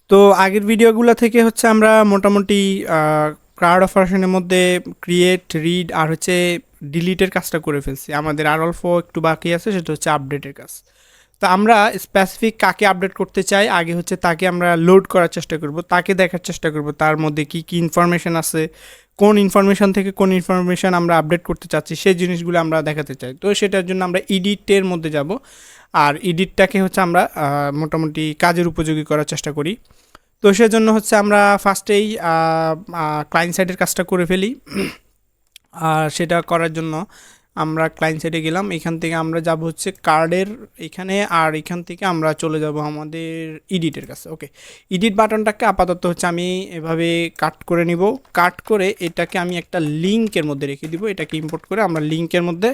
তো আগের ভিডিওগুলো থেকে হচ্ছে আমরা মোটামুটি ক্রাউড অপারেশনের মধ্যে ক্রিয়েট, রিড আর হচ্ছে ডিলিটের কাজটা করে ফেলছি। আমাদের আর অল্প একটু বাকি আছে, সেটা হচ্ছে আপডেটের কাজ। তো আমরা স্পেসিফিক কাকে আপডেট করতে চাই, আগে হচ্ছে তাকে আমরা লোড করার চেষ্টা করব, তাকে দেখার চেষ্টা করব তার মধ্যে কি কি ইনফরমেশন আছে, কোন ইনফরমেশন থেকে কোন ইনফরমেশন আমরা আপডেট করতে চাচ্ছি, সেই জিনিসগুলো আমরা দেখাতে চাই। তো সেটার জন্য আমরা এডিটের মধ্যে যাব, আর এডিটটাকে হচ্ছে আমরা মোটামুটি কাজের উপযোগী করার চেষ্টা করি। তো সেজন্য হচ্ছে আমরা ফার্স্টেই ক্লায়েন্ট সাইডের কাজটা করে ফেলি। আর সেটা করার জন্য আমরা ক্লায়েন্ট সাইডে গেলাম, এখান থেকে আমরা যাব হচ্ছে কার্ডের এখানে, আর এখান থেকে আমরা চলে যাব আমাদের এডিটের কাছে। ওকে, এডিট বাটনটাকে আপাতত হচ্ছে আমি এভাবে কাট করে নিব। কাট করে এটাকে আমি একটা লিঙ্কের মধ্যে রেখে দিব, এটাকে ইম্পোর্ট করে আমরা লিঙ্কের মধ্যে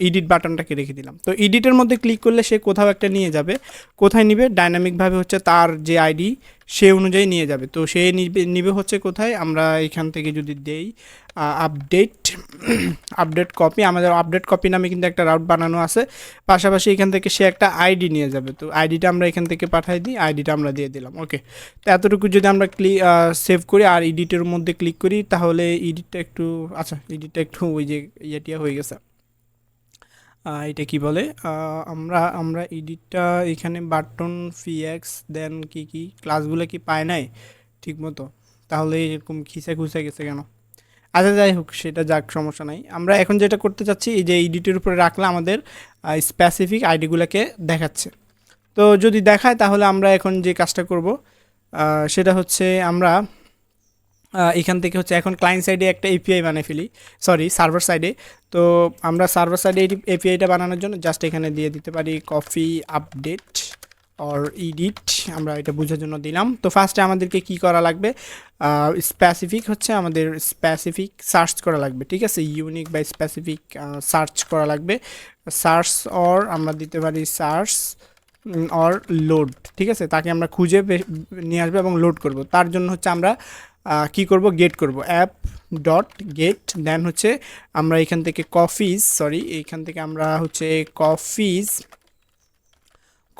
এডিট বাটনটাকে রেখে দিলাম। তো এডিটের মধ্যে ক্লিক করলে সে কোথাও একটা নিয়ে যাবে। কোথায় নিবে? ডাইনামিকভাবে হচ্ছে তার যে আইডি সে অনুযায়ী নিয়ে যাবে। তো সে নিবে হচ্ছে কোথায়, আমরা এখান থেকে যদি দেই আপডেট আপডেট কপি, আমাদের আপডেট কপি নামে কিন্তু একটা রাউট বানানো আছে। পাশাপাশি এখান থেকে সে একটা আইডি নিয়ে যাবে। তো আইডিটা আমরা এখান থেকে পাঠাই দিই, আইডিটা আমরা দিয়ে দিলাম। ওকে, তো এতটুকু যদি আমরা সেভ করি আর এডিটের মধ্যে ক্লিক করি, তাহলে এডিটটা একটু এডিটটা একটু ওই যে ইয়েটিয়া হয়ে গেছে। এটা কি বলে, আমরা আমরা এডিটটা এখানে বাটন ফিএক্স দেন কি কি ক্লাসগুলো কি পায় নাই ঠিক মতো, তাহলে এরকম খিসে খুসে গেছে কেন? আচ্ছা যাই হোক, সেটা যাক, সমস্যা নাই। আমরা এখন যেটা করতে চাচ্ছি, এই যে এডিটের উপরে রাখলে আমাদের স্পেসিফিক আইডিগুলোকে দেখাচ্ছে। তো যদি দেখায় তাহলে আমরা এখন যে কাজটা করব সেটা হচ্ছে আমরা এখান থেকে হচ্ছে এখন ক্লায়েন্ট সাইডে একটা এপিআই বানিয়ে ফেলি, সরি সার্ভার সাইডে। তো আমরা সার্ভার সাইডে এই এপিআইটা বানানোর জন্য জাস্ট এখানে দিয়ে দিতে পারি কপি আপডেট অর এডিট, আমরা এটা বোঝার জন্য দিলাম। তো ফার্স্টে আমাদেরকে কি করা লাগবে, স্পেসিফিক হচ্ছে আমাদের স্পেসিফিক সার্চ করা লাগবে, ঠিক আছে, ইউনিক বা স্পেসিফিক সার্চ করা লাগবে। সার্চ অর আমরা দিতে পারি সার্চ অর লোড, ঠিক আছে, তাকে আমরা খুঁজে নিয়ে আসবো এবং লোড করব। তার জন্য হচ্ছে আমরা কি করব, গেট করব অ্যাপ ডট গেট, দেন হচ্ছে আমরা এখান থেকে এইখান থেকে আমরা হচ্ছে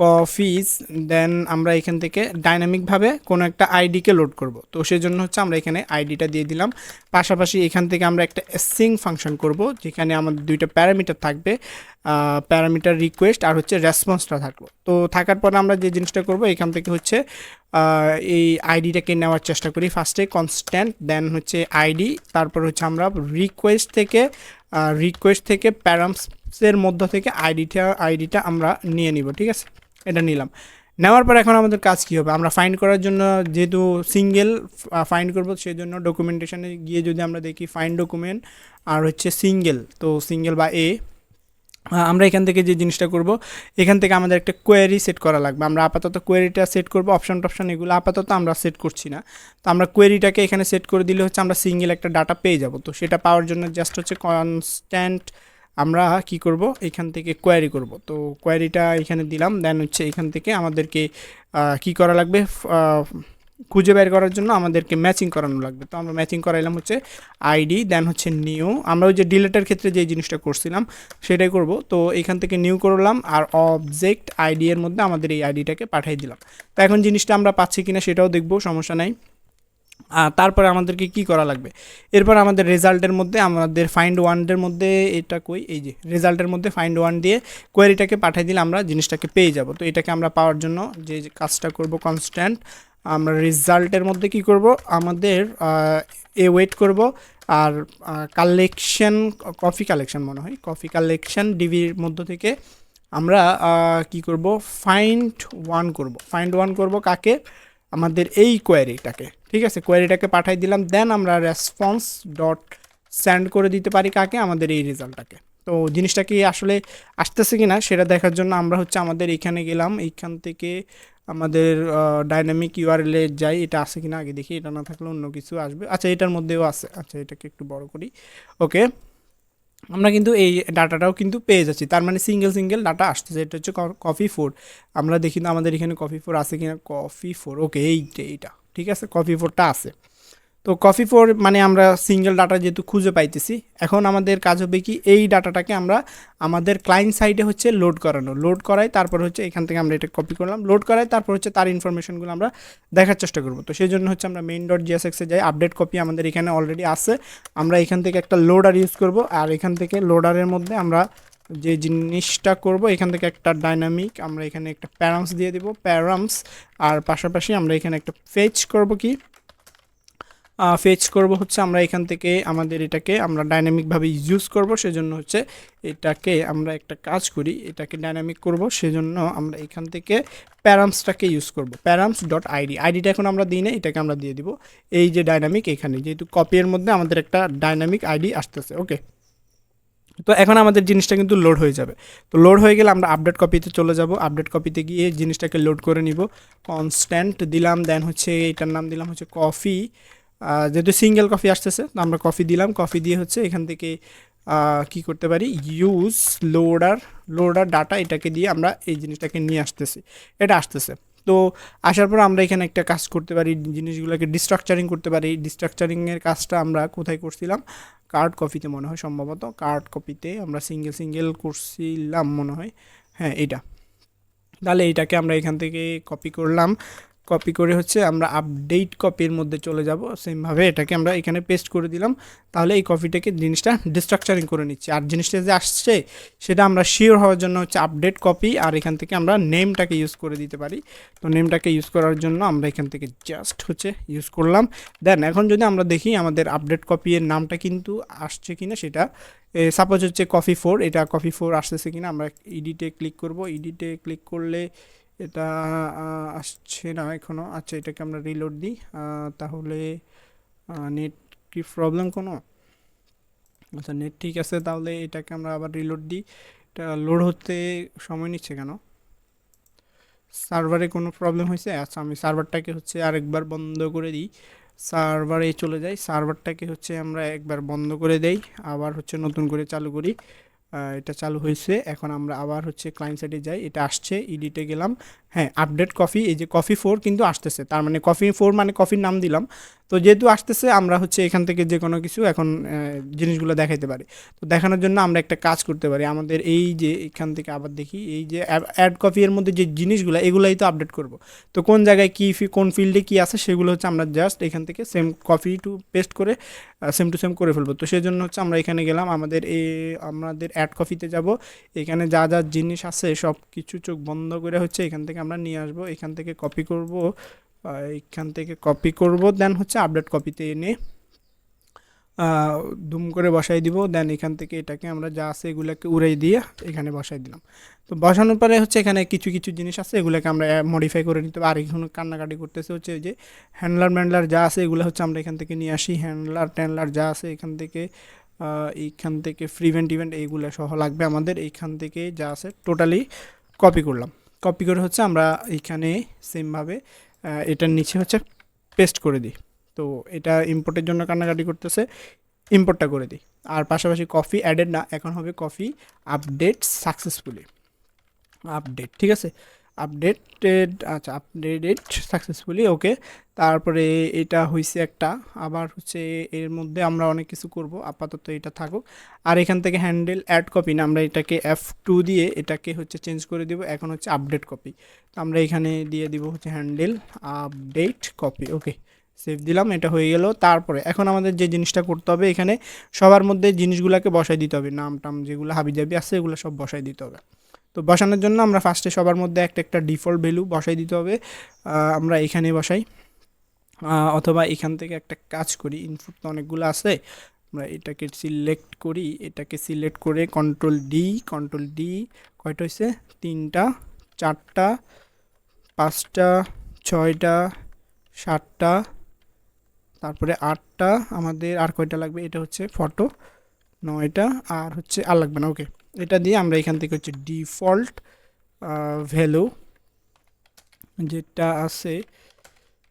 কফিজ দেন আমরা এখান থেকে ডাইনামিকভাবে কোনো একটা আইডিকে লোড করব। তো সেজন্য হচ্ছে আমরা এখানে আইডিটা দিয়ে দিলাম। পাশাপাশি এখান থেকে আমরা একটা সিং ফাংশন করব, যেখানে আমাদের দুইটা প্যারামিটার থাকবে, প্যারামিটার রিকোয়েস্ট আর হচ্ছে রেসপন্সটা থাকলো। তো থাকার পর আমরা যে জিনিসটা করব, এখান থেকে হচ্ছে এই আইডিটাকে নেওয়ার চেষ্টা করি ফার্স্টে কনস্ট্যান্ট, দেন হচ্ছে আইডি, তারপর হচ্ছে আমরা রিকোয়েস্ট থেকে প্যারামসের মধ্য থেকে আইডিটা আমরা নিয়ে নিব, ঠিক আছে, এটা নিলাম। নেওয়ার পর এখন আমাদের কাজ কী হবে, আমরা ফাইন্ড করার জন্য যেহেতু সিঙ্গেল ফাইন্ড করবো, সেই জন্য ডকুমেন্টেশনে গিয়ে যদি আমরা দেখি ফাইন্ড ডকুমেন্ট আর হচ্ছে সিঙ্গেল, তো সিঙ্গেল বা আমরা এখান থেকে যে জিনিসটা করব, এখান থেকে আমাদের একটা কোয়েরি সেট করা লাগবে। আমরা আপাতত কোয়েরিটা সেট করব, অপশন এগুলো আপাতত আমরা সেট করছি না। তো আমরা কোয়েরিটাকে এখানে সেট করে দিলে হচ্ছে আমরা সিঙ্গেল একটা ডাটা পেয়ে যাব। তো সেটা পাওয়ার জন্য জাস্ট হচ্ছে কনস্ট্যান্ট আমরা কি করব, এখান থেকে কোয়েরি করব। তো কোয়েরিটা এখানে দিলাম, দেন হচ্ছে এখান থেকে আমাদেরকে কি করা লাগবে, খুঁজে বের করার জন্য আমাদেরকে ম্যাচিং করানো লাগবে। তো আমরা ম্যাচিং করাইলাম হচ্ছে আইডি, দেন হচ্ছে নিউ, আমরা ওই যে ডিলেটের ক্ষেত্রে যে জিনিসটা করছিলাম সেটাই করব। তো এখান থেকে নিউ করলাম আর অবজেক্ট আইডি এর মধ্যে আমাদের এই আইডিটাকে পাঠিয়ে দিলাম। তো এখন জিনিসটা আমরা পাচ্ছি কিনা সেটাও দেখব, সমস্যা নাই। তারপরে আমাদেরকে কি করা লাগবে, এরপর আমাদের রেজাল্টের মধ্যে আমাদের ফাইন্ড ওয়ানের মধ্যে এটা কই, এই যে রেজাল্টের মধ্যে ফাইন্ড ওয়ান দিয়ে কোয়েরিটাকে পাঠিয়ে দিলে আমরা জিনিসটাকে পেয়ে যাব। তো এটাকে আমরা পাওয়ার জন্য যে কাজটা করব, কনস্ট্যান্ট আমরা রেজাল্টের মধ্যে কি করব, আমাদের ওয়েট করব, আর কালেকশন কফি কালেকশন মনে হয় কফি কালেকশন ডিবির মধ্য থেকে আমরা কি করব, ফাইন্ড ওয়ান করব কাকে, আমাদের এই কোয়েরিটাকে, ঠিক আছে, কোয়েরিটাকে পাঠাই দিলাম। দেন আমরা রেসপন্স ডট সেন্ড করে দিতে পারি কাকে, আমাদের এই রেজাল্টটাকে। তো জিনিসটা কি আসলে আসতেছে কি না সেটা দেখার জন্য আমরা হচ্ছে আমাদের এইখানে গেলাম, এইখান থেকে আমাদের ডাইনামিক ইউআরএলে যাই, এটা আছে কিনা আগে দেখি, এটা না থাকলে অন্য কিছু আসবে। আচ্ছা এটার মধ্যেও আছে, আচ্ছা এটাকে একটু বড় করি। ওকে, আমরা কিন্তু এই ডাটাটাও কিন্তু পেয়ে যাচ্ছি, তার মানে সিঙ্গেল ডাটা আসতেছে। এটা হচ্ছে কফি ফোর, আমরা দেখি না আমাদের এখানে কফি ফোর আছে কিনা, কফি ফোর, ওকে এইটা ঠিক আছে, কফি ফোরটা আছে। তো কপি ফর মানে আমরা সিঙ্গেল ডাটা যেহেতু খুঁজে পাইতেছি, এখন আমাদের কাজ হবে কি এই ডাটাটাকে আমরা আমাদের ক্লায়েন্ট সাইডে হচ্ছে লোড করানো, লোড করাই, তারপর হচ্ছে এখান থেকে আমরা এটা কপি করলাম, লোড করাই, তারপর হচ্ছে তার ইনফরমেশনগুলো আমরা দেখার চেষ্টা করবো। তো সেই জন্য হচ্ছে আমরা মেইন ডট জিএসএক্সে যাই, আপডেট কপি আমাদের এখানে অলরেডি আছে, আমরা এখান থেকে একটা লোডার ইউজ করব, আর এখান থেকে লোডারের মধ্যে আমরা যে জিনিসটা করব এখান থেকে একটা ডাইনামিক আমরা এখানে একটা প্যারামস দিয়ে দিব, প্যারামস, আর পাশাপাশি আমরা এখানে একটা ফেচ করব, কি ফেচ করব হচ্ছে আমরা এখান থেকে আমাদের এটাকে আমরা ডাইনামিকভাবে ইউজ করব, সেজন্য হচ্ছে এটাকে আমরা একটা কাজ করি, এটাকে ডাইনামিক করব, সেজন্য আমরা এখান থেকে প্যারামসটাকে ইউজ করব, প্যারামস ডট আইডি, আইডিটা এখন আমরা দিই না, এটাকে আমরা দিয়ে দিব এই যে ডাইনামিক, এখানে যেহেতু কপির মধ্যে আমাদের একটা ডাইনামিক আইডি আসতেছে। ওকে, তো এখন আমাদের জিনিসটা কিন্তু লোড হয়ে যাবে। তো লোড হয়ে গেলে আমরা আপডেট কপিতে চলে যাব, আপডেট কপিতে গিয়ে জিনিসটাকে লোড করে নিব, কনস্ট্যান্ট দিলাম, দেন হচ্ছে এটার নাম দিলাম হচ্ছে কফি, যেহেতু সিঙ্গেল কফি আসতেছে তো আমরা কফি দিলাম, কফি দিয়ে হচ্ছে এখান থেকে কি করতে পারি, ইউজ লোডার, লোডার ডাটা, এটাকে দিয়ে আমরা এই জিনিসটাকে নিয়ে আসতেছি, এটা আসতেছে। তো আসার পর আমরা এখানে একটা কাজ করতে পারি, জিনিসগুলোকে ডিস্ট্রাকচারিং করতে পারি, ডিস্ট্রাকচারিংয়ের কাজটা আমরা কোথায় করছিলাম, কার্ড কপিতে মনে হয়, সম্ভবত কার্ড কপিতে আমরা সিঙ্গেল সিঙ্গেল করছিলাম মনে হয়, হ্যাঁ এইটা। তাহলে এইটাকে আমরা এখান থেকে কপি করলাম, কপি করে হচ্ছে আমরা আপডেট কপির মধ্যে চলে যাব, সেমভাবে এটাকে আমরা এখানে পেস্ট করে দিলাম, তাহলে এই কপিটাকে জিনিসটা ডিস্ট্রাকচারিং করে নিচ্ছি। আর জিনিসটা যে আসছে সেটা আমরা শিওর হওয়ার জন্য হচ্ছে আপডেট কপি, আর এখান থেকে আমরা নেমটাকে ইউজ করে দিতে পারি। তো নেমটাকে ইউজ করার জন্য আমরা এখান থেকে জাস্ট হচ্ছে ইউজ করলাম। দেন এখন যদি আমরা দেখি আমাদের আপডেট কপি এর নামটা কিন্তু আসছে কিনা, সেটা সাপোজ হচ্ছে কফি ফোর, এটা কফি ফোর আসতেছে কিনা, আমরা এডিটে ক্লিক করব, এডিটে ক্লিক করলে এটা আসছে না এখনও। আচ্ছা, এটাকে আমরা রিলোড দিই, তাহলে নেট কি প্রবলেম কোনো, আচ্ছা নেট ঠিক আছে, তাহলে এটাকে আমরা আবার রিলোড দিই, এটা লোড হতে সময় নিচ্ছে কেন, সার্ভারে কোনো প্রবলেম হয়েছে? আচ্ছা আমি সার্ভারটাকে হচ্ছে আরেকবার বন্ধ করে দিই, সার্ভারে চলে যাই, সার্ভারটাকে হচ্ছে আমরা একবার বন্ধ করে দেই, আবার হচ্ছে নতুন করে চালু করি, এটা চালু হয়েছে। এখন আমরা আবার হচ্ছে ক্লায়েন্ট সাইডে যাই, এটা আসছে, এডিটে গেলাম, হ্যাঁ আপডেট কফি, এই যে কফি ফোর কিন্তু আসতেছে, তার মানে কফি ফোর মানে কফির নাম দিলাম। তো যেহেতু আসতেছে আমরা হচ্ছে এখান থেকে যে কোনো কিছু এখন জিনিসগুলো দেখাইতে পারি। তো দেখানোর জন্য আমরা একটা কাজ করতে পারি, আমাদের এই যে এখান থেকে আবার দেখি এই যে অ্যাড কপি এর মধ্যে যে জিনিসগুলো এগুলাই তো আপডেট করব। তো কোন জায়গায় কী কোন ফিল্ডে কী আছে সেগুলো হচ্ছে আমরা জাস্ট এখান থেকে সেম কপি টু পেস্ট করে সেম টু সেম করে ফেলবো। তো সেই জন্য হচ্ছে আমরা এখানে গেলাম, আমাদের অ্যাড কপিতে যাব, এখানে যা যা জিনিস আছে সব কিছু চোখ বন্ধ করে হচ্ছে এখান থেকে আমরা নিয়ে আসবো, এখান থেকে কপি করব, এখান থেকে কপি করব, দেন হচ্ছে আপডেট কপিতে এনে দুম করে বসাই দিব, দেন এখান থেকে এটাকে আমরা যা আছে এগুলোকে উড়াই দিয়ে এখানে বসাই দিলাম। তো বসানোর পরে হচ্ছে এখানে কিছু কিছু জিনিস আছে এগুলোকে আমরা মডিফাই করে নিতে হবে। আর এখানে কান্নাকাটি করতেছে হচ্ছে যে হ্যান্ডলার ম্যান্ডলার যা আছে এগুলো হচ্ছে আমরা এখান থেকে নিয়ে আসি, হ্যান্ডলার ট্যান্ডলার যা আছে এইখান থেকে প্রিভেন্ট ইভেন্ট এইগুলো সহ লাগবে আমাদের, এইখান থেকে যা আছে টোটালি কপি করলাম, কপি করে হচ্ছে আমরা এইখানে সেমভাবে এটার নিচে হচ্ছে পেস্ট করে দিই। তো এটা ইম্পোর্টের জন্য কান্নাকাটি করতেছে, ইম্পোর্টটা করে দিই। আর পাশাপাশি কফি অ্যাডেড না, এখন হবে কফি আপডেট সাকসেসফুলি, আপডেট ঠিক আছে, আপডেটেড, আচ্ছা আপডেটেড সাকসেসফুলি, ওকে। তারপরে এটা হয়েছে একটা, আবার হচ্ছে এর মধ্যে আমরা অনেক কিছু করব, আপাতত এটা থাকুক। আর এখান থেকে হ্যান্ডেল অ্যাড কপি না, আমরা এটাকে F2 দিয়ে এটাকে হচ্ছে চেঞ্জ করে দিব, এখন হচ্ছে আপডেট কপি। তো আমরা এখানে দিয়ে দিব হচ্ছে handle update copy, okay save দিলাম, এটা হয়ে গেল। তারপরে এখন আমাদের যে জিনিসটা করতে হবে, এখানে সবার মধ্যে জিনিসগুলোকে বসাই দিতে হবে, নাম টাম যেগুলো হাবিজাবি আছে এগুলো সব বসাই দিতে হবে। তো বসানোর জন্য আমরা ফার্স্টে সবার মধ্যে একটা একটা ডিফল্ট ভ্যালু বসাই দিতে হবে, আমরা এখানে বসাই, অথবা এখান থেকে একটা কাজ করি, ইনপুট তো অনেকগুলো আছে, আমরা এটাকে সিলেক্ট করি, এটাকে সিলেক্ট করে কন্ট্রোল ডি, কয়টা হয়েছে, 3টা 4টা 5টা 6টা 7টা, তারপরে 8টা, আমাদের আর কয়টা লাগবে, এটা হচ্ছে ফটো 9টা, আর হচ্ছে আর লাগবে না, ওকে। এটা দিয়ে আমরা এখান থেকে হচ্ছে ডিফল্ট ভ্যালু যেটা আছে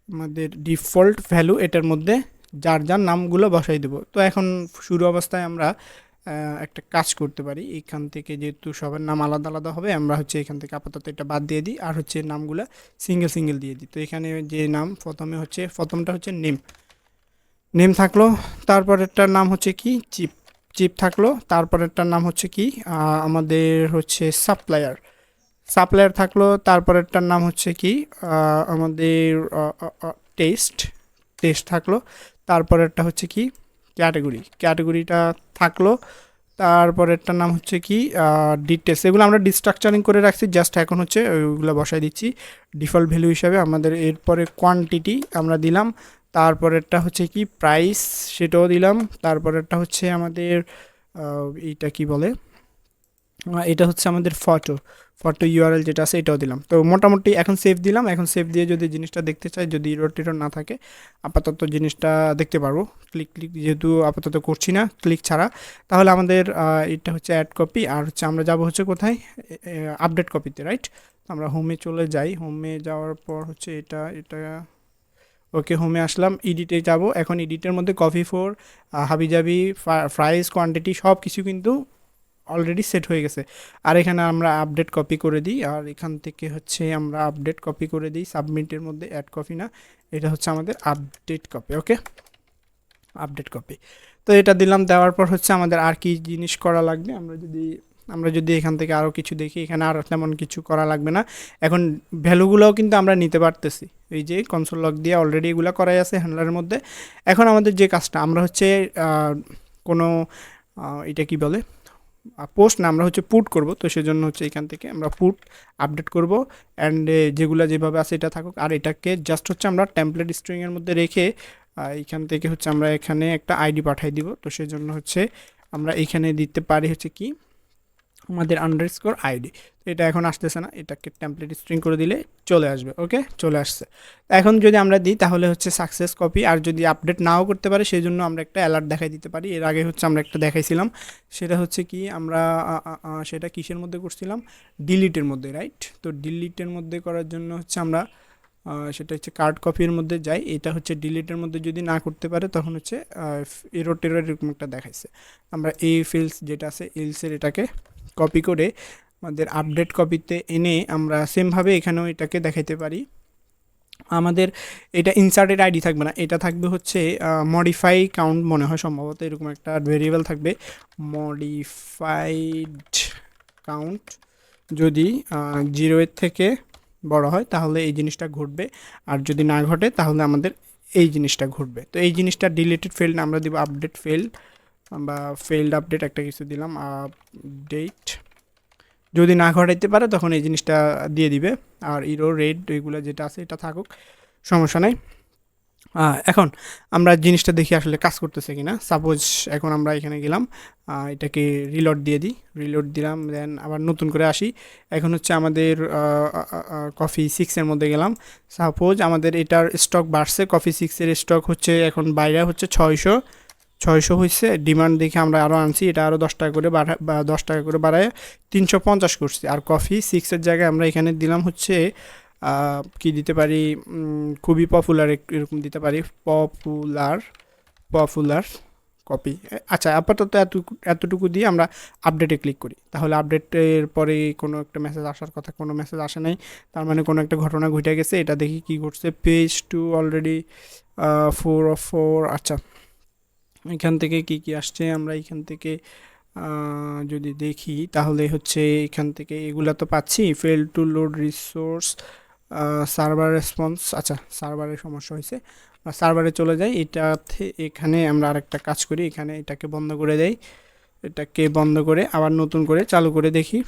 আমাদের ডিফল্ট ভ্যালু, এটার মধ্যে যার যার নামগুলো বসাই দেবো। তো এখন শুরু অবস্থায় আমরা একটা কাজ করতে পারি, এখান থেকে যেহেতু সবার নাম আলাদা আলাদা হবে, আমরা হচ্ছে এখান থেকে আপাতত এটা বাদ দিয়ে দিই, আর হচ্ছে নামগুলো সিঙ্গেল সিঙ্গেল দিয়ে দিই। তো এখানে যে নাম প্রথমটা হচ্ছে নেম, নেম থাকলো, তারপরেরটার নাম হচ্ছে কি চিপ, চিপ থাকলো, তারপরেরটার নাম হচ্ছে কি আমাদের হচ্ছে সাপ্লায়ার, সাপ্লায়ার থাকলো, তারপরেরটার নাম হচ্ছে কি আমাদের টেস্ট, টেস্ট থাকলো, তারপরেরটা হচ্ছে কি ক্যাটাগরি, ক্যাটাগরিটা থাকলো, তারপরেরটার নাম হচ্ছে কি ডিটেলস। এগুলো আমরা ডিস্ট্রাকচারিং করে রাখছি, জাস্ট এখন হচ্ছে ওইগুলো বসাই দিচ্ছি ডিফল্ট ভ্যালু হিসাবে আমাদের। এরপরে কোয়ান্টিটি আমরা দিলাম, তারপরেরটা হচ্ছে কি প্রাইস, সেটাও দিলাম, তারপরেরটা হচ্ছে আমাদের এইটা কি বলে, এটা হচ্ছে আমাদের ফটো, ফটো ইউআরএল যেটা আছে এটাও দিলাম। তো মোটামুটি এখন সেভ দিলাম, এখন সেভ দিয়ে যদি জিনিসটা দেখতে চাই, যদি ইরর টিরর না থাকে আপাতত জিনিসটা দেখতে পারবো। ক্লিক ক্লিক যেহেতু আপাতত করছি না ক্লিক ছাড়া, তাহলে আমাদের এটা হচ্ছে অ্যাড কপি, আর হচ্ছে আমরা যাব হচ্ছে কোথায় আপডেট কপিতে, রাইট। আমরা হোমে চলে যাই, হোমে যাওয়ার পর হচ্ছে এটা এটা ওকে হোমে আসলাম, এডিটে যাব। এখন এডিটের মধ্যে কফি ফোর হাবিজাবি প্রাইস কোয়ান্টিটি সব কিছু কিন্তু অলরেডি সেট হয়ে গেছে। আর এখানে আমরা আপডেট কপি করে দিই, আর এখান থেকে হচ্ছে আমরা আপডেট কপি করে দিই সাবমিটের মধ্যে, অ্যাড কপি না, এটা হচ্ছে আমাদের আপডেট কপি। ওকে, আপডেট কপি। তো এটা দিলাম, দেওয়ার পর হচ্ছে আমাদের আর কি জিনিস করা লাগবে, আমরা যদি এখান থেকে আরও কিছু দেখি, এখানে আর তেমন কিছু করা লাগবে না। এখন ভ্যালুগুলোও কিন্তু আমরা নিতে পারতেছি, এই যে কনসোল লগ দিয়ে অলরেডি এগুলো করাই আছে হ্যান্ডলারের মধ্যে। এখন আমাদের যে কাজটা, আমরা হচ্ছে কোনো এটা কি বলে পোস্ট না, আমরা হচ্ছে পুট করব। তো সেজন্য হচ্ছে এখান থেকে আমরা পুট আপডেট করব, অ্যান্ড যেগুলো যেভাবে আছে এটা থাকুক, আর এটাকে জাস্ট হচ্ছে আমরা টেমপ্লেট স্ট্রিংয়ের মধ্যে রেখে এইখান থেকে হচ্ছে আমরা এখানে একটা আইডি পাঠিয়ে দিব। তো সেজন্য হচ্ছে আমরা এইখানে দিতে পারি হচ্ছে কি আমাদের আন্ডারস্কোর আইডি। তো এটা এখন আসতেছে না, এটাকে টেমপ্লেট স্ট্রিং করে দিলে চলে আসবে। ওকে, চলে আসছে। এখন যদি আমরা দিই তাহলে হচ্ছে সাকসেস কপি, আর যদি আপডেট নাও করতে পারে সেই জন্য আমরা একটা অ্যালার্ট দেখাই দিতে পারি। এর আগে হচ্ছে আমরা একটা দেখাইছিলাম, সেটা হচ্ছে কি আমরা সেটা কিসের মধ্যে করছিলাম, ডিলিটের মধ্যে, রাইট। তো ডিলিটের মধ্যে করার জন্য হচ্ছে আমরা সেটা হচ্ছে কার্ড কপির মধ্যে যাই, এটা হচ্ছে ডিলিটের মধ্যে যদি না করতে পারে তখন হচ্ছে এরর টেরর এরকম একটা দেখাইছে। আমরা এই ফিল্ডস যেটা আছে এলসের এটাকে কপি করে আমাদের আপডেট কপিতে এনে আমরা সেমভাবে এখানেও এটাকে দেখাইতে পারি। আমাদের এটা ইনসার্টেড আইডি থাকবে না, এটা থাকবে হচ্ছে মডিফাই কাউন্ট, মনে হয় সম্ভবত এরকম একটা ভেরিয়েবল থাকবে, মডিফাইড কাউন্ট। যদি 0-এর থেকে বড় হয় তাহলে এই জিনিসটা ঘটবে, আর যদি না ঘটে তাহলে আমাদের এই জিনিসটা ঘটবে। তো এই জিনিসটা ডিলিটেড ফেল্ড না, আমরা দিব আপডেট ফেল্ড বা ফেল্ড আপডেট একটা কিছু দিলাম, আপডেট। যদি না ঘটাইতে পারে তখন এই জিনিসটা দিয়ে দিবে, আর ইরো রেড এগুলো যেটা আছে এটা থাকুক, সমস্যা নেই। এখন আমরা জিনিসটা দেখি আসলে কাজ করতেছে কিনা। সাপোজ এখন আমরা এখানে গেলাম, এটাকে রিলোড দিয়ে দিই, রিলোড দিলাম, দেন আবার নতুন করে আসি। এখন হচ্ছে আমাদের কফি সিক্সের মধ্যে গেলাম, সাপোজ আমাদের এটার স্টক বাড়ছে, কফি সিক্সের স্টক হচ্ছে এখন বাইরে হচ্ছে 600 হয়েছে, ডিমান্ড দেখে আমরা আরও আনছি, এটা আরও 10 টাকা করে বা 10 টাকা করে বাড়ায় 350 করছি। আর কফি সিক্সের জায়গায় আমরা এখানে দিলাম হচ্ছে কি দিতে পারি, খুবই পপুলার এরকম দিতে পারি, পপুলার, পপুলার কপি। আচ্ছা, আপাতত এতটুকু দিয়ে আমরা আপডেটে ক্লিক করি, তাহলে আপডেটের পরে কোনো একটা মেসেজ আসার কথা, কোনো মেসেজ আসে নাই, তার মানে কোনো একটা ঘটনা ঘটে গেছে। এটা দেখি কি ঘটছে, পেজ টু অলরেডি 4 of 4। আচ্ছা, এখান থেকে কি কি আসছে, আমরা এখান থেকে যদি দেখি তাহলে হচ্ছে এখান থেকে এগুলা তো পাচ্ছি, fail to load resource, server response. আচ্ছা, সার্ভারের সমস্যা হয়েছে, সার্ভারে চলে যাই। এটাতে এখানে আমরা আরেকটা কাজ করি, এখানে এটাকে বন্ধ করে দেই, এটাকে বন্ধ করে আবার নতুন করে চালু করে দেখি।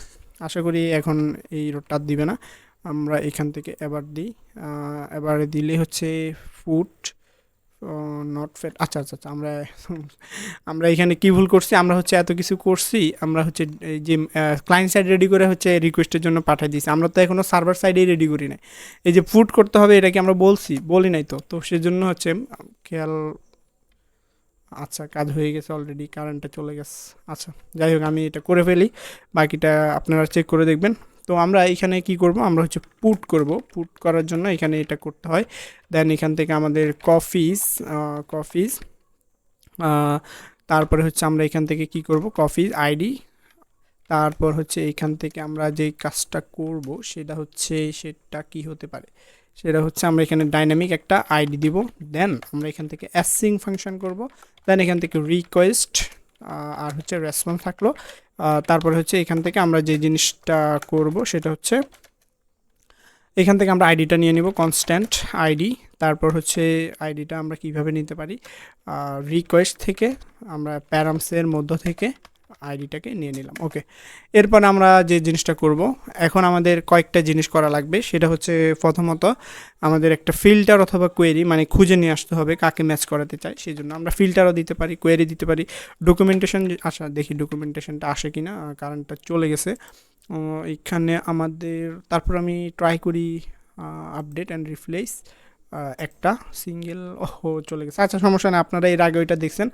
আশা করি এখন এই রোডটা দিবে না। আমরা এখান থেকে এবার দিই, এবারে দিলে হচ্ছে ফুট নট ফেট। আচ্ছা আচ্ছা আচ্ছা, আমরা আমরা এখানে কী ভুল করছি, আমরা হচ্ছে এত কিছু করছি, আমরা হচ্ছে এই যে ক্লায়েন্ট সাইড রেডি করে হচ্ছে রিকোয়েস্টের জন্য পাঠিয়ে দিয়েছি, আমরা তো এখনও সার্ভার সাইডেই রেডি করি নাই। এই যে ফুট করতে হবে এটা কি আমরা বলি নাই, তো সেজন্য হচ্ছে খেয়াল। আচ্ছা, কাজ হয়ে গেছে অলরেডি, কারেন্টটা চলে গেছে। আচ্ছা, যাই হোক আমি এটা করে ফেলি, বাকিটা আপনারা চেক করে দেখবেন। তো আমরা এখানে কি করব, আমরা হচ্ছে পুট করব, পুট করার জন্য এখানে এটা করতে হয়। দেন এখান থেকে আমাদের কফিজ তারপরে হচ্ছে আমরা এখান থেকে কি করব, কফিজ আইডি, তারপর হচ্ছে এখান থেকে আমরা যেই কাজটা করব সেটা হচ্ছে, সেটা কি হতে পারে, সেটা হচ্ছে আমরা এখানে ডাইনামিক একটা আইডি দিব, দেন আমরা এখান থেকে অ্যাসিং ফাংশন করব, দেন এখান থেকে রিকোয়েস্ট আর হচ্ছে রেসপন্স থাকলো। তারপরে হচ্ছে এখান থেকে আমরা যে জিনিসটা করব সেটা হচ্ছে এখান থেকে আমরা আইডিটা নিয়ে নিব, কনস্ট্যান্ট আইডি। তারপর হচ্ছে আইডিটা আমরা কিভাবে নিতে পারি, রিকোয়েস্ট থেকে আমরা প্যারামসের মধ্য থেকে আইডিটাকে নিয়ে নিলাম। ওকে, এরপর আমরা যে জিনিসটা করব, এখন আমাদের কয়েকটা জিনিস করা লাগবে। সেটা হচ্ছে প্রথমত আমাদের একটা ফিল্টার অথবা কোয়েরি মানে খুঁজে নিয়ে আসতে হবে কাকে ম্যাচ করাতে চাই। সেই জন্য আমরা ফিল্টারও দিতে পারি, কোয়েরি দিতে পারি, ডকুমেন্টেশন আসা দেখি ডকুমেন্টেশনটা আসে কি না, কারেন্টটা চলে গেছে এখানে আমাদের। তারপর আমি ট্রাই করি আপডেট অ্যান্ড রিপ্লেস একটা সিঙ্গেল, ওহো চলে গেছে। আচ্ছা সমস্যা নেই, আপনারা এর আগে ওইটা দেখছেন,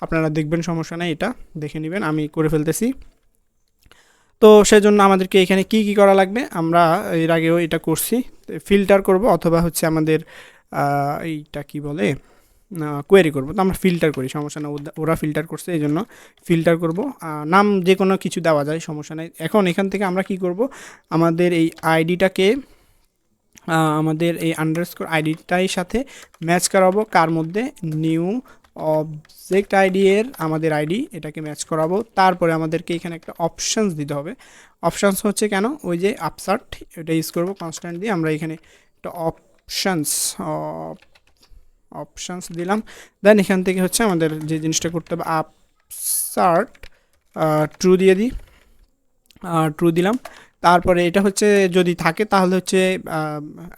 আপনারা দেখবেন, সমস্যা নেই, এটা দেখে নেবেন, আমি করে ফেলতেছি। তো সেজন্য আমাদেরকে এখানে কি কি করা লাগবে, আমরা এর আগেও এটা করছি, ফিল্টার করব অথবা হচ্ছে আমাদের এইটা কি বলে কোয়েরি করব। তো আমরা ফিল্টার করি, সমস্যা না, ওরা ফিল্টার করছে এই জন্য ফিল্টার করব। নাম যে কোনো কিছু দেওয়া যায়, সমস্যা নেই। এখন এখান থেকে আমরা কি করব, আমাদের এই আইডিটাকে আমাদের এই আন্ডারস্কোর আইডিটার সাথে ম্যাচ করাবো, কার মধ্যে, নিউ অবজেক্ট আইডি এর আমাদের আইডি, এটাকে ম্যাচ করাবো। তারপরে আমাদেরকে এখানে একটা অপশানস দিতে হবে। অপশানস হচ্ছে কেন, ওই যে আপসার্ট, এটা ইউজ করবো কনস্ট্যান্ট দিয়ে। আমরা এখানে একটা অপশানস দিলাম, দেন এখান থেকে হচ্ছে আমাদের যে জিনিসটা করতে হবে, আপসার্ট ট্রু দিয়ে দিই, ট্রু দিলাম। তারপরে এটা হচ্ছে যদি থাকে তাহলে হচ্ছে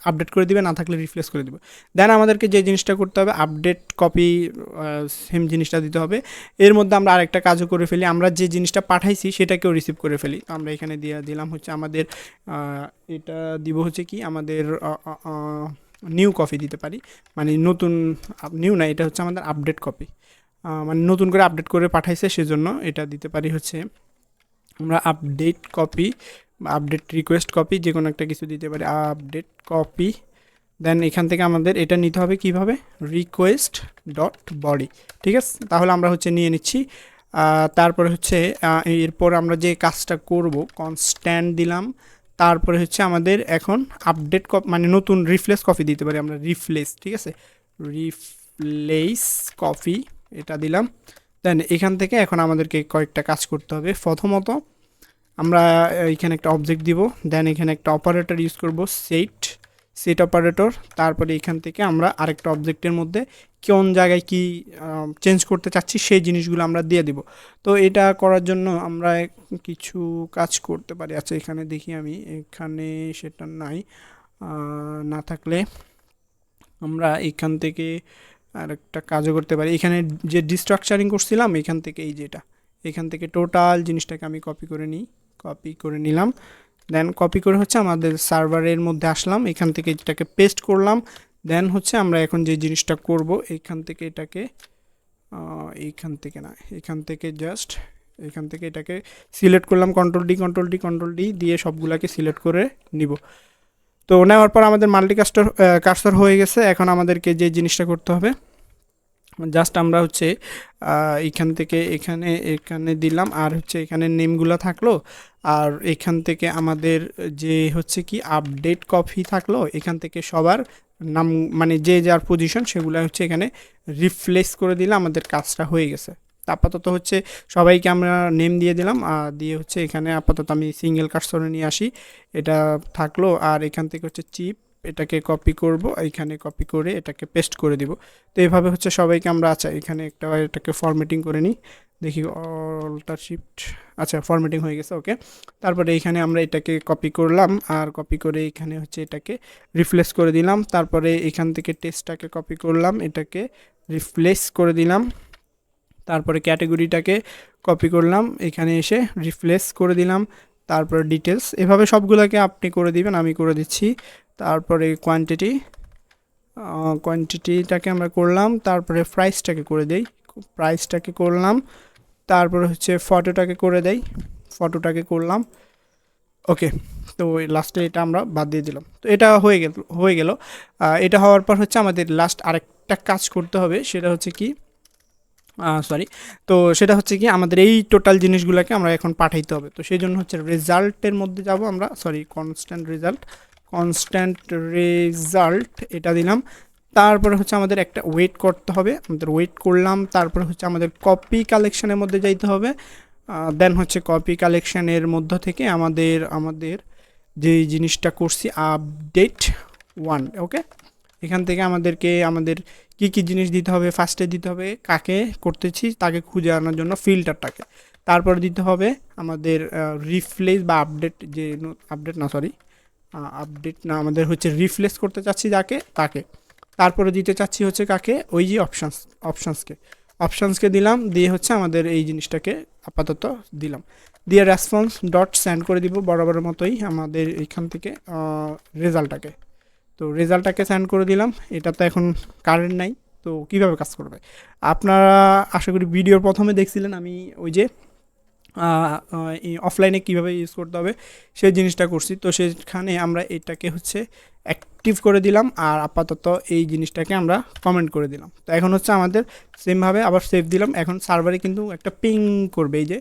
আপডেট করে দিবে, না থাকলে রিপ্লেস করে দিবে। দেন আমাদেরকে যে জিনিসটা করতে হবে, আপডেট কপি, সেম জিনিসটা দিতে হবে। এর মধ্যে আমরা আরেকটা কাজও করে ফেলি, আমরা যে জিনিসটা পাঠাইছি সেটাকেও রিসিভ করে ফেলি। তো আমরা এখানে দিয়ে দিলাম হচ্ছে আমাদের এটা দিব হচ্ছে কি আমাদের নিউ কপি দিতে পারি, মানে নতুন, নিউ না, এটা হচ্ছে আমাদের আপডেট কপি, মানে নতুন করে আপডেট করে পাঠাইছে সেজন্য এটা দিতে পারি হচ্ছে আমরা আপডেট কপি বা আপডেট রিকোয়েস্ট কপি, যে কোনো একটা কিছু দিতে পারি, আপডেট কপি। দেন এখান থেকে আমাদের এটা নিতে হবে কিভাবে, রিকোয়েস্ট ডট বডি, ঠিক আছে। তাহলে আমরা হচ্ছে নিয়ে নিচ্ছি। তারপরে হচ্ছে এরপর আমরা যে কাজটা করব, কনস্ট্যান্ট দিলাম। তারপরে হচ্ছে আমাদের এখন আপডেট কপি মানে নতুন রিপ্লেস কপি দিতে পারি আমরা, রিপ্লেস, ঠিক আছে, রিপ্লেস কপি এটা দিলাম। দেন এখান থেকে এখন আমাদেরকে কয়েকটা কাজ করতে হবে। প্রথমত আমরা এখানে একটা অবজেক্ট দিব, দেন এখানে একটা অপারেটর ইউজ করব, সেট অপারেটর। তারপরে এখান থেকে আমরা আরেকটা অবজেক্টের মধ্যে কোন জায়গায় কি চেঞ্জ করতে চাচ্ছি সেই জিনিসগুলো আমরা দিয়ে দিব। তো এটা করার জন্য আমরা কিছু কাজ করতে পারি। আচ্ছা এখানে দেখি আমি, এখানে সেটা নাই, না থাকলে আমরা এখান থেকে আরেকটা কাজও করতে পারি। এখানে যে ডিস্ট্রাকচারিং করছিলাম এখান থেকে, এই যেটা এখান থেকে টোটাল জিনিসটাকে আমি কপি করে নিলাম। দেন কপি করে হচ্ছে আমাদের সার্ভারের মধ্যে আসলাম, এখান থেকে এটাকে পেস্ট করলাম। দেন হচ্ছে আমরা এখন যে জিনিসটা করব, এখান থেকে এটাকে এখান থেকে জাস্ট এখান থেকে এটাকে সিলেক্ট করলাম, কন্ট্রোল ডি দিয়ে সবগুলাকে সিলেক্ট করে নিব। তো নেওয়ার পর আমাদের কার্সর হয়ে গেছে। এখন আমাদেরকে যে জিনিসটা করতে হবে, জাস্ট আমরা হচ্ছে এখান থেকে এখানে দিলাম, আর হচ্ছে এখানে নেমগুলো থাকলো, আর এখান থেকে আমাদের যে হচ্ছে কি আপডেট কপি থাকলো, এখান থেকে সবার নাম মানে যে যার পজিশন সেগুলো হচ্ছে এখানে রিপ্লেস করে দিলে আমাদের কাজটা হয়ে গেছে। আপাতত হচ্ছে সবাইকে আমরা নেম দিয়ে দিলাম, দিয়ে হচ্ছে এখানে আপাতত আমি সিঙ্গেল কার্সরে নিয়ে আসি, এটা থাকলো। আর এখান থেকে হচ্ছে চিপ, এটাকে কপি করব, এখানে কপি করে এটাকে পেস্ট করে দিব। তো এইভাবে হচ্ছে সবাইকে আমরা, আচ্ছা এখানে এটাকে ফরম্যাটিং করে নিই, দেখি অল্টার শিফট, আচ্ছা ফরম্যাটিং হয়ে গেছে, ওকে। তারপরে এখানে আমরা এটাকে কপি করলাম, আর কপি করে এখানে হচ্ছে এটাকে রিপ্লেস করে দিলাম। তারপরে এখান থেকে টেক্সটটাকে কপি করলাম, এটাকে রিপ্লেস করে দিলাম। তারপরে ক্যাটাগরিটাকে কপি করলাম, এখানে এসে রিপ্লেস করে দিলাম। তারপরে ডিটেলস, এভাবে সবগুলোকে আপনি করে দিবেন, আমি করে দিচ্ছি। তারপরে কোয়ান্টিটিটাকে আমরা করলাম, তারপরে প্রাইসটাকে করে দেই, প্রাইসটাকে করলাম। তারপরে হচ্ছে ফটোটাকে করে দেই, ফটোটাকে করলাম, ওকে। তো লাস্টে এটা আমরা বাদ দিয়ে দিলাম। তো এটা হয়ে গেল। এটা হওয়ার পর হচ্ছে আমাদের লাস্ট আরেকটা কাজ করতে হবে, সেটা হচ্ছে কি তো সেটা হচ্ছে কি আমাদের এই টোটাল জিনিসগুলোকে আমরা এখন পাঠাইতে হবে। তো সেই জন্য হচ্ছে রেজাল্টের মধ্যে যাব আমরা, কনস্ট্যান্ট কনস্ট্যান্ট রেজাল্ট এটা দিলাম। তারপরে হচ্ছে আমাদের একটা ওয়েট করতে হবে, আমাদের ওয়েট করলাম। তারপরে হচ্ছে আমাদের কপি কালেকশনের মধ্যে যাইতে হবে। দেন হচ্ছে কপি কালেকশনের মধ্য থেকে আমাদের যে জিনিসটা করছি আপডেট 1, ওকে। এখান থেকে আমাদের কি কি জিনিস দিতে হবে, ফার্স্টে দিতে হবে কাকে করতেছি তাকে খুঁজে আনার জন্য ফিল্টারটাকে। তারপরে দিতে হবে আমাদের রিফ্লেস বা আপডেট, যে আপডেট না সরি আপডেট না, আমাদের হচ্ছে রিফ্লেস করতে চাচ্ছি যাকে তাকে। তারপরে দিতে চাচ্ছি হচ্ছে কাকে, ওই যে অপশানসকে দিলাম, দিয়ে হচ্ছে আমাদের এই জিনিসটাকে আপাতত দিলাম, দিয়ে রেসপন্স ডট সেন্ড করে দিব বরাবরের মতোই আমাদের এইখান থেকে রেজাল্টটাকে। তো রেজাল্টটাকে সেন্ড করে দিলাম। এটা তো এখন কারেন্ট নাই, তো কিভাবে কাজ করবে আপনারা আশা করি ভিডিওর প্রথমে দেখছিলেন আমি ওই যে অফলাইনে কীভাবে ইউজ করতে হবে সেই জিনিসটা করছি। তো সেখানে আমরা এটাকে হচ্ছে অ্যাক্টিভ করে দিলাম, আর আপাতত এই জিনিসটাকে আমরা কমেন্ট করে দিলাম। তো এখন হচ্ছে আমাদের সেমভাবে আবার সেভ দিলাম। এখন সার্ভারে কিন্তু একটা পিং করবে, এই যে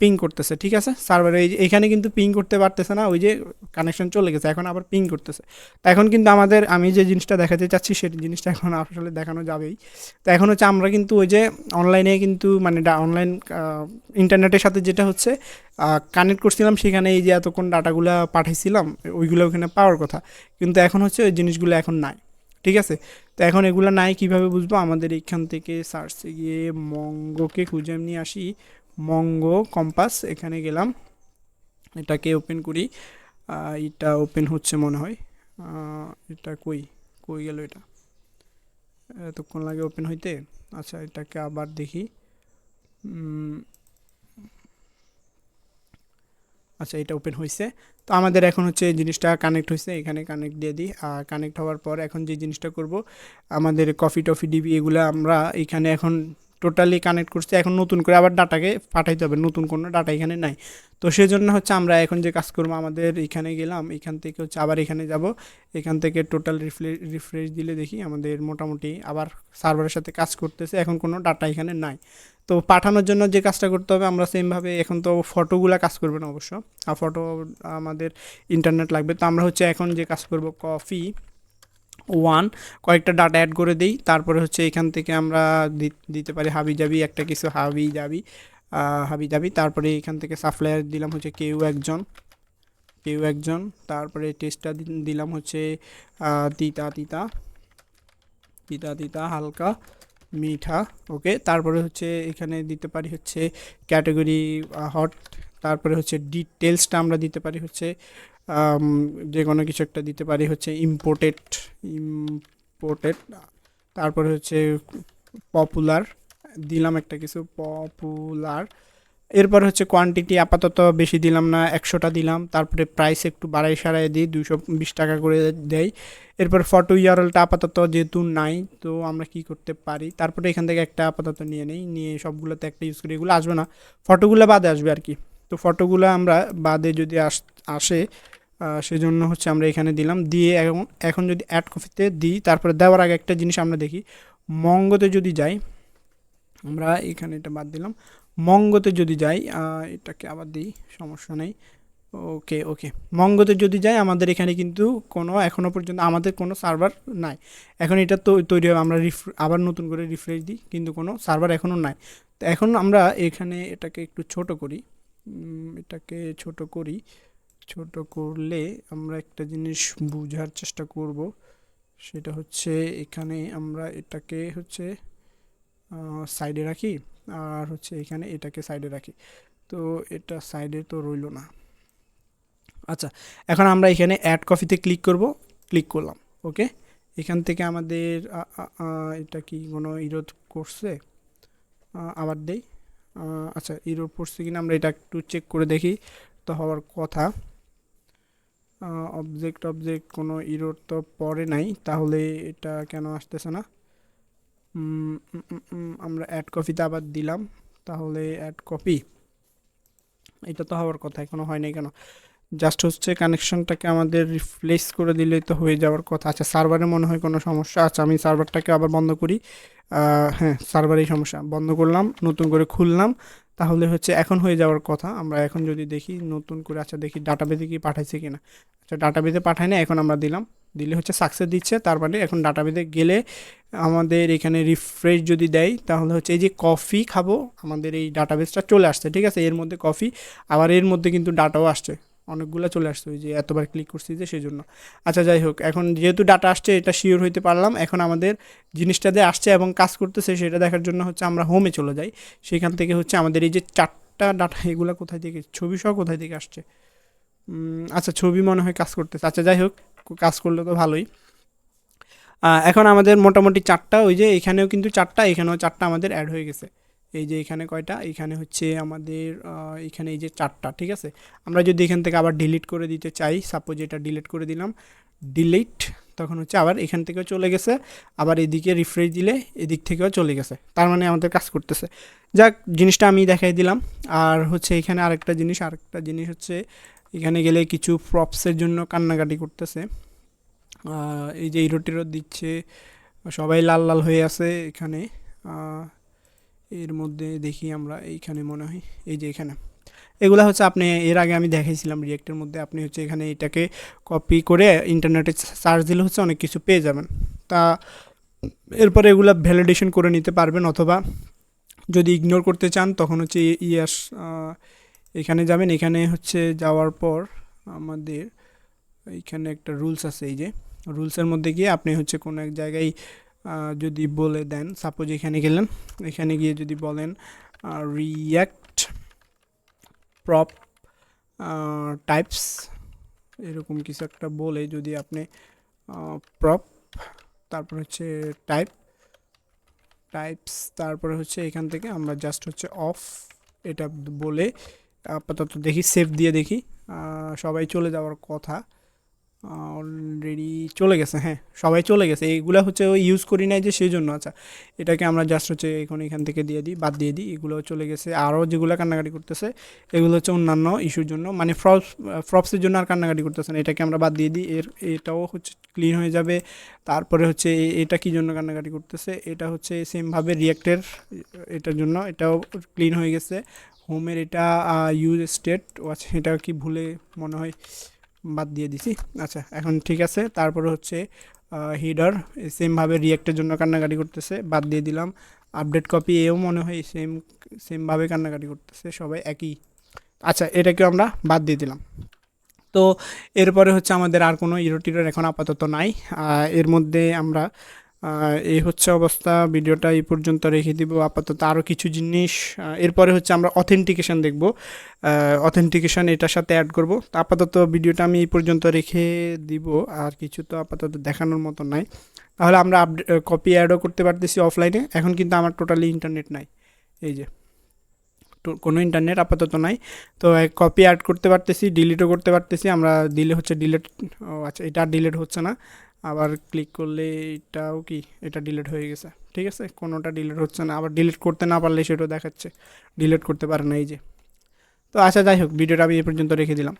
পিং করতেছে, ঠিক আছে। সার্ভারে এখানে কিন্তু পিং করতে পারতেছে না, ওই যে কানেকশন চলে গেছে, এখন আবার পিং করতেছে। তো এখন কিন্তু আমি যে জিনিসটা দেখাতে চাচ্ছি সেই জিনিসটা এখন আসলে দেখানো যাবেই। তো এখন হচ্ছে আমরা কিন্তু ওই যে অনলাইনে কিন্তু মানে অনলাইন ইন্টারনেটের সাথে যেটা হচ্ছে কানেক্ট করছিলাম, সেখানে এই যে এতক্ষণ ডাটাগুলো পাঠাইছিলাম ওইগুলো ওখানে পাওয়ার কথা, কিন্তু এখন হচ্ছে ওই জিনিসগুলো এখন নাই, ঠিক আছে। তো এখন এগুলো নাই কিভাবে বুঝবো, আমাদের এইখান থেকে সার্চে গিয়ে মঙ্গোকে খুঁজে নিয়ে আসি। মঙ্গো কম্পাস, এখানে গেলাম, এটাকে ওপেন করি। এটা ওপেন হচ্ছে মনে হয়, এটা কই কই গেল, এটা এতক্ষণ লাগে ওপেন হইতে। আচ্ছা, এটাকে আবার দেখি। আচ্ছা, এটা ওপেন হয়েছে। তো আমাদের এখন হচ্ছে এই জিনিসটা কানেক্ট হয়েছে, এখানে কানেক্ট দিয়ে দিই। আর কানেক্ট হওয়ার পর এখন যে জিনিসটা করব, আমাদের কফি টফি ডিবি এগুলো আমরা এখানে এখন টোটালি কানেক্ট করছি। এখন নতুন করে আবার ডাটাকে পাঠাইতে হবে, নতুন কোনো ডাটা এখানে নাই। তো সেজন্য হচ্ছে আমরা এখন যে কাজ করবো, আমাদের এখানে গেলাম, এখান থেকে হচ্ছে আবার এখানে যাব, এখান থেকে টোটাল রিফ্রেশ দিলে দেখি আমাদের মোটামুটি আবার সার্ভারের সাথে কাজ করতেছে, এখন কোনো ডাটা এখানে নাই। তো পাঠানোর জন্য যে কাজটা করতে হবে, আমরা সেমভাবে এখন তো ফটোগুলো কাজ করবে না অবশ্য, আর ফটো আমাদের ইন্টারনেট লাগবে। তো আমরা হচ্ছে এখন যে কাজ করব, কফি 1 কয়েকটা ডাটা অ্যাড করে দিই। তারপরে হচ্ছে এখান থেকে আমরা দিতে পারি হাবি যাবি, একটা কিছু হাবি যাবি। তারপরে এখান থেকে সাপ্লায়ার দিলাম হচ্ছে কেউ একজন। তারপরে টেস্টটা দিলাম হচ্ছে তিতা তিতা তিতা তিতা হালকা মিঠা, ওকে। তারপরে হচ্ছে এখানে দিতে পারি হচ্ছে ক্যাটাগরি হট। তারপরে হচ্ছে ডিটেলসটা আমরা দিতে পারি হচ্ছে যে কোনো কিছু একটা দিতে পারি হচ্ছে ইম্পোর্টেড। তারপরে হচ্ছে পপুলার দিলাম একটা কিছু পপুলার। এরপর হচ্ছে কোয়ান্টিটি আপাতত বেশি দিলাম না, 100টা দিলাম। তারপরে প্রাইস একটু বাড়াই সারাই দিই, 220 টাকা করে দেয়। এরপর ফটো ইউআরএলটা আপাতত যেহেতু নাই, তো আমরা কি করতে পারি, তারপরে এখান থেকে একটা আপাতত নিয়ে সবগুলোতে একটা ইউজ করি, এগুলো আসবে না, ফটোগুলো বাদে আসবে আর কি। তো ফটোগুলো আমরা বাদে যদি আসে, সেজন্য হচ্ছে আমরা এখানে দিলাম, দিয়ে এখন যদি অ্যাড কপিতে দিই, তারপরে দেওয়ার আগে একটা জিনিস আমরা দেখি, মঙ্গোতে যদি যাই, আমরা এখানে এটা বাদ দিলাম, মঙ্গোতে যদি যাই, এটাকে আবার দিই, সমস্যা নেই, ওকে। মঙ্গোতে যদি যাই, আমাদের এখানে কিন্তু এখনও পর্যন্ত আমাদের কোনো সার্ভার নাই। এখন এটা তো তৈরি হবে, আমরা আবার নতুন করে রিফ্রেশ দিই, কিন্তু কোনো সার্ভার এখনও নাই। তো এখন আমরা এখানে এটাকে একটু ছোট করি, ছোট করলে আমরা একটা জিনিস বোঝার চেষ্টা করব, সেটা হচ্ছে এখানে আমরা এটাকে হচ্ছে সাইডে রাখি, আর হচ্ছে এখানে এটাকে সাইডে রাখি। তো এটা সাইডে তো রইল না। আচ্ছা, এখন আমরা এখানে অ্যাড কপিতে ক্লিক করলাম, ওকে। এখান থেকে আমাদের এটা কি কোনো ইরোধ করছে, আবার দেই। আচ্ছা, ইরোধ পড়ছে কিনা আমরা এটা একটু চেক করে দেখি, তো হওয়ার কথা। অবজেক্ট কোনো ইরোর তো পড়ে নাই, তাহলে এটা কেন আসতেছে না। আমরা অ্যাড কপিতে আবার দিলাম, তাহলে অ্যাড কপি, এটা তো হওয়ার কথা, এখনো হয় নাই কেন। জাস্ট হচ্ছে কানেকশনটাকে আমাদের রিপ্লেস করে দিলে তো হয়ে যাওয়ার কথা। আচ্ছা, সার্ভারে মনে হয় কোনো সমস্যা। আচ্ছা, আমি সার্ভারটাকে আবার বন্ধ করি। হ্যাঁ, সার্ভারেই সমস্যা, বন্ধ করলাম, নতুন করে খুললাম। তাহলে হচ্ছে এখন হয়ে যাওয়ার কথা। আমরা এখন যদি দেখি নতুন করে, আচ্ছা দেখি ডাটাবেজে কি পাঠাইছে কিনা। আচ্ছা ডাটাবেজে পাঠায় না, এখন আমরা দিলাম, দিলে হচ্ছে সাকসেস দিচ্ছে, তার মানে এখন ডাটাবেজে গেলে আমাদের এখানে রিফ্রেশ যদি দেয় তাহলে হচ্ছে এই যে কফি খাবো, আমাদের এই ডাটাবেসটা চলে আসছে, ঠিক আছে, এর মধ্যে কফি, আবার এর মধ্যে কিন্তু ডাটাও আসছে, অনেকগুলো চলে আসছে, ওই যে এতবার ক্লিক করছি যে সেই জন্য। আচ্ছা যাই হোক, এখন যেহেতু ডাটা আসছে এটা শিওর হইতে পারলাম, এখন আমাদের জিনিসটা দিয়ে আসছে এবং কাজ করতেছে সেটা দেখার জন্য হচ্ছে আমরা হোমে চলে যাই। সেখান থেকে হচ্ছে আমাদের এই যে চারটা ডাটা, এগুলো কোথায় থেকে, ছবি সহ কোথায় থেকে আসছে, আচ্ছা ছবি মনে হয় কাজ করতেছে, আচ্ছা যাই হোক, কাজ করলে তো ভালোই। এখন আমাদের মোটামুটি চারটা, ওই যে এখানেও কিন্তু চারটা, এখানেও চারটা আমাদের অ্যাড হয়ে গেছে। এই যে এখানে কয়টা, এখানে হচ্ছে আমাদের এখানে এই যে চারটা, ঠিক আছে। আমরা যদি এখান থেকে আবার ডিলিট করে দিতে চাই, সাপোজ এটা ডিলিট করে দিলাম, ডিলিট, তখন হচ্ছে আবার এখান থেকেও চলে গেছে, আবার এদিকে রিফ্রেশ দিলে এদিক থেকেও চলে গেছে, তার মানে আমাদের কাজ করতেছে। যাক, জিনিসটা আমি দেখাই দিলাম। আর হচ্ছে এখানে আরেকটা জিনিস হচ্ছে, এখানে গেলে কিছু প্রপসের জন্য কান্নাকাটি করতেছে। এই যে ইরো টিরো দিচ্ছে, সবাই লাল লাল হয়ে আছে এখানে। আহ, এর মধ্যে দেখি আমরা এইখানে মনে হয়, এই যে এখানে এগুলা হচ্ছে, আপনি এর আগে আমি দেখাইছিলাম রিয়েক্টের মধ্যে, আপনি হচ্ছে এখানে এটাকে কপি করে ইন্টারনেটে সার্চ দিলে হচ্ছে অনেক কিছু পেয়ে যাবেন। তা এরপরে এগুলা ভ্যালিডেশন করে নিতে পারবেন, অথবা যদি ইগনোর করতে চান তখন হচ্ছে ইয়াস, এখানে যাবেন, এখানে হচ্ছে যাওয়ার পর আমাদের এইখানে একটা রুলস আছে, এই যে রুলসের মধ্যে গিয়ে আপনি হচ্ছে কোনো এক জায়গায় যদি বলে দেন, সাপোজ এখানে গেলেন, এখানে গিয়ে যদি বলেন রিয়াক্ট প্রপ টাইপস, এরকম কিছু একটা বলে যদি আপনি প্রপ, তারপর হচ্ছে টাইপস, তারপরে হচ্ছে এখান থেকে আমরা জাস্ট হচ্ছে অফ এটা বলে আপাতত দেখি, সেভ দিয়ে দেখি, সবাই চলে যাওয়ার কথা, অলরেডি চলে গেছে, হ্যাঁ সবাই চলে গেছে, এইগুলো হচ্ছে ওই ইউজ করি নাই যে সেই জন্য। আচ্ছা এটাকে আমরা জাস্ট হচ্ছে এখন এখান থেকে দিয়ে দিই, বাদ দিয়ে দিই, এগুলো চলে গেছে। আরও যেগুলো কান্নাকাটি করতেছে এগুলো হচ্ছে অন্যান্য ইস্যুর জন্য, মানে ফ্রপসের জন্য আর কান্নাকাটি করতেছে না, এটাকে আমরা বাদ দিয়ে দিই, এটাও হচ্ছে ক্লিন হয়ে যাবে। তারপরে হচ্ছে এটা কি জন্য কান্নাকাটি করতেছে, এটা হচ্ছে সেমভাবে রিয়াক্টের এটার জন্য, এটাও ক্লিন হয়ে গেছে। হোমের এটা ইউজ স্টেট, আচ্ছা এটা কি ভুলে মনে হয় বাদ দিয়ে দিছি। আচ্ছা এখন ঠিক আছে। তারপরে হচ্ছে হিডার সেমভাবে রিয়াক্টের জন্য কান্নাকাটি করতেছে, বাদ দিয়ে দিলাম। আপডেট কপি এও মনে হয় সেমভাবে কান্নাকাটি করতেছে, সবাই একই। আচ্ছা এটাকেও আমরা বাদ দিয়ে দিলাম। তো এরপরে হচ্ছে আমাদের আর কোনো ইরো টিরোর এখন আপাতত নাই। এর মধ্যে আমরা এই হচ্ছে অবস্থা, ভিডিওটা এই পর্যন্ত রেখে দিব আপাতত। আরও কিছু জিনিস এরপরে হচ্ছে আমরা অথেন্টিকেশন দেখব, অথেন্টিকেশন এটার সাথে অ্যাড করব। তো আপাতত ভিডিওটা আমি এই পর্যন্ত রেখে দিব, আর কিছু তো আপাতত দেখানোর মতো নাই। তাহলে আমরা কপি অ্যাডও করতে পারতেছি অফলাইনে, এখন কিন্তু আমার টোটালি ইন্টারনেট নাই, এই যে কোনো ইন্টারনেট আপাতত নাই। তো কপি অ্যাড করতে পারতেছি, ডিলিটও করতে পারতেছি, আমরা দিলে হচ্ছে ডিলিট, ও আচ্ছা এটা ডিলিট হচ্ছে না, আবার ক্লিক করলে এটাও কি, এটা ডিলিট হয়ে গেছে, ঠিক আছে, কোনোটা ডিলিট হচ্ছে না, আবার ডিলিট করতে না পারলে সেটাও দেখাচ্ছে ডিলিট করতে পারে না, এই যে। তো আচ্ছা যাই হোক, ভিডিওটা আমি এই পর্যন্ত রেখে দিলাম।